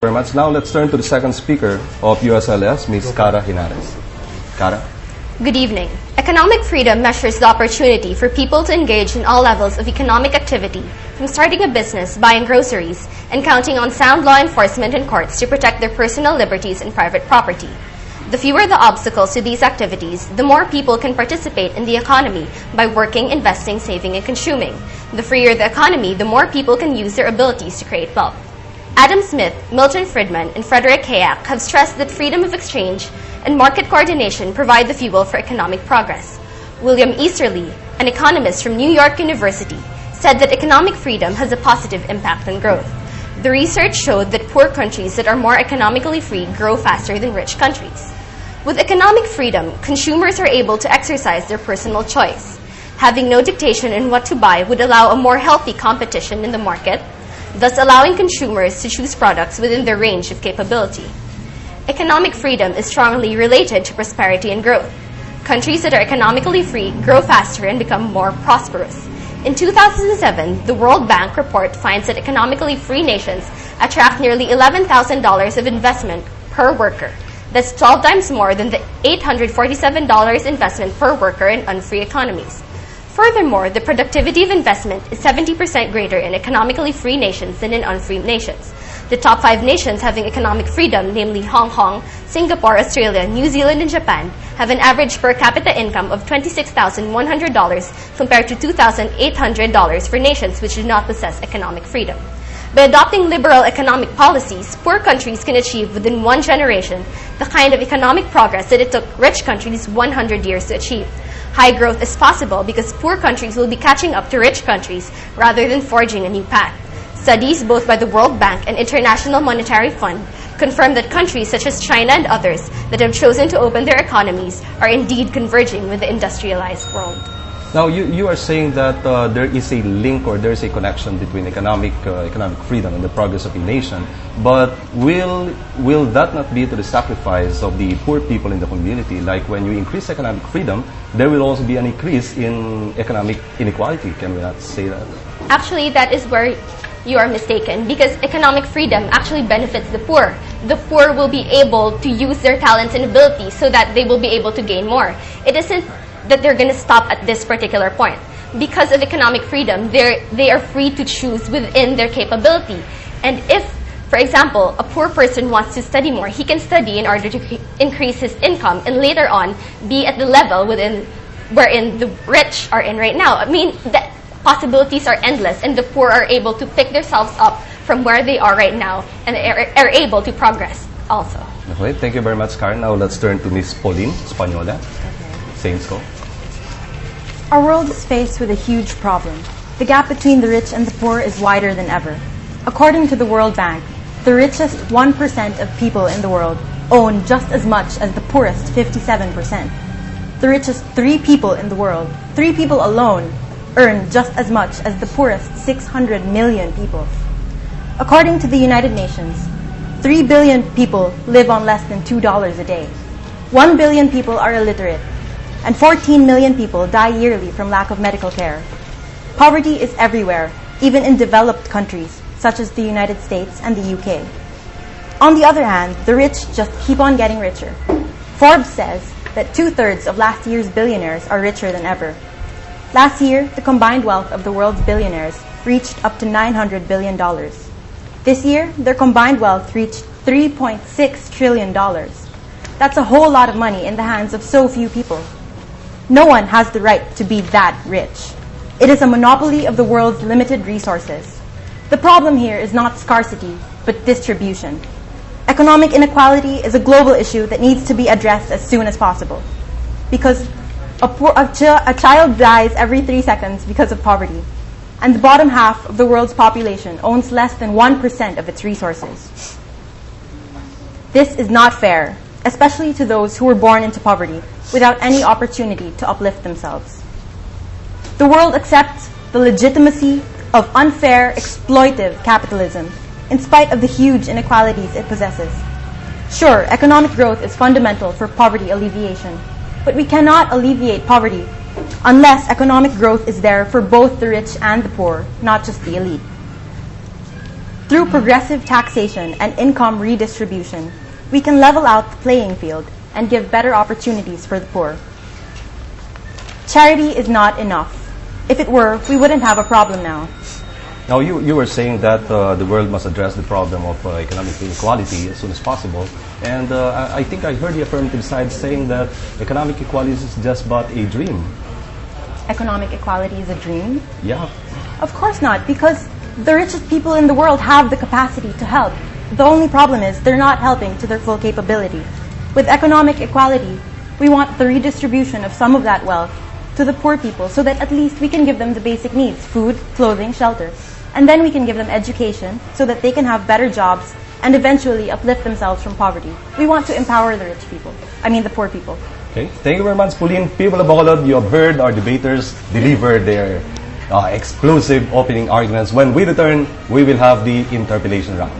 Very much. Now let's turn to the second speaker of USLS, Ms. Cara Henares. Cara? Good evening. Economic freedom measures the opportunity for people to engage in all levels of economic activity, from starting a business, buying groceries, and counting on sound law enforcement and courts to protect their personal liberties and private property. The fewer the obstacles to these activities, the more people can participate in the economy by working, investing, saving, and consuming. The freer the economy, the more people can use their abilities to create wealth. Adam Smith, Milton Friedman, and Frederick Hayek have stressed that freedom of exchange and market coordination provide the fuel for economic progress. William Easterly, an economist from New York University, said that economic freedom has a positive impact on growth. The research showed that poor countries that are more economically free grow faster than rich countries. With economic freedom, consumers are able to exercise their personal choice. Having no dictation in what to buy would allow a more healthy competition in the market, thus allowing consumers to choose products within their range of capability. Economic freedom is strongly related to prosperity and growth. Countries that are economically free grow faster and become more prosperous. In 2007, the World Bank report finds that economically free nations attract nearly $11,000 of investment per worker. That's 12 times more than the $847 investment per worker in unfree economies. Furthermore, the productivity of investment is 70% greater in economically free nations than in unfree nations. The top 5 nations having economic freedom, namely Hong Kong, Singapore, Australia, New Zealand, and Japan, have an average per capita income of $26,100 compared to $2,800 for nations which do not possess economic freedom. By adopting liberal economic policies, poor countries can achieve within one generation the kind of economic progress that it took rich countries 100 years to achieve. High growth is possible because poor countries will be catching up to rich countries rather than forging a new path. Studies both by the World Bank and International Monetary Fund confirm that countries such as China and others that have chosen to open their economies are indeed converging with the industrialized world. Now, you are saying that there is a link or there is a connection between economic freedom and the progress of a nation, but will that not be to the sacrifice of the poor people in the community? Like when you increase economic freedom, there will also be an increase in economic inequality. Can we not say that? Actually, that is where you are mistaken, because economic freedom actually benefits the poor. The poor will be able to use their talents and abilities so that they will be able to gain more. It isn't that they're going to stop at this particular point. Because of economic freedom, they are free to choose within their capability. And if, for example, a poor person wants to study more, he can study in order to increase his income and later on be at the level wherein the rich are in right now. I mean, the possibilities are endless, and the poor are able to pick themselves up from where they are right now and are able to progress also. Okay, thank you very much, Karen. Now let's turn to Ms. Paulin Española. Saints go. Our world is faced with a huge problem. The gap between the rich and the poor is wider than ever. According to the World Bank, the richest 1% of people in the world own just as much as the poorest 57%. The richest 3 people in the world, 3 people alone, earn just as much as the poorest 600 million people. According to the United Nations, 3 billion people live on less than $2 a day. 1 billion people are illiterate, and 14 million people die yearly from lack of medical care. Poverty is everywhere, even in developed countries, such as the United States and the UK. On the other hand, the rich just keep on getting richer. Forbes says that 2/3 of last year's billionaires are richer than ever. Last year, the combined wealth of the world's billionaires reached up to $900 billion. This year, their combined wealth reached $3.6 trillion. That's a whole lot of money in the hands of so few people. No one has the right to be that rich. It is a monopoly of the world's limited resources. The problem here is not scarcity, but distribution. Economic inequality is a global issue that needs to be addressed as soon as possible. Because a child dies every 3 seconds because of poverty, and the bottom half of the world's population owns less than 1% of its resources. This is not fair, especially to those who were born into poverty without any opportunity to uplift themselves. The world accepts the legitimacy of unfair, exploitive capitalism in spite of the huge inequalities it possesses. Sure, economic growth is fundamental for poverty alleviation, but we cannot alleviate poverty unless economic growth is there for both the rich and the poor, not just the elite. Through progressive taxation and income redistribution, we can level out the playing field and give better opportunities for the poor. Charity is not enough. If it were, we wouldn't have a problem now. Now, you were saying that the world must address the problem of economic inequality as soon as possible. And I think I heard the affirmative side saying that economic equality is just but a dream. Economic equality is a dream? Yeah. Of course not, because the richest people in the world have the capacity to help. The only problem is they're not helping to their full capability. With economic equality, we want the redistribution of some of that wealth to the poor people so that at least we can give them the basic needs, food, clothing, shelter. And then we can give them education so that they can have better jobs and eventually uplift themselves from poverty. We want to empower the the poor people. Okay, thank you very much, Paulin. People of Bacolod, you have heard our debaters deliver their explosive opening arguments. When we return, we will have the interpellation round.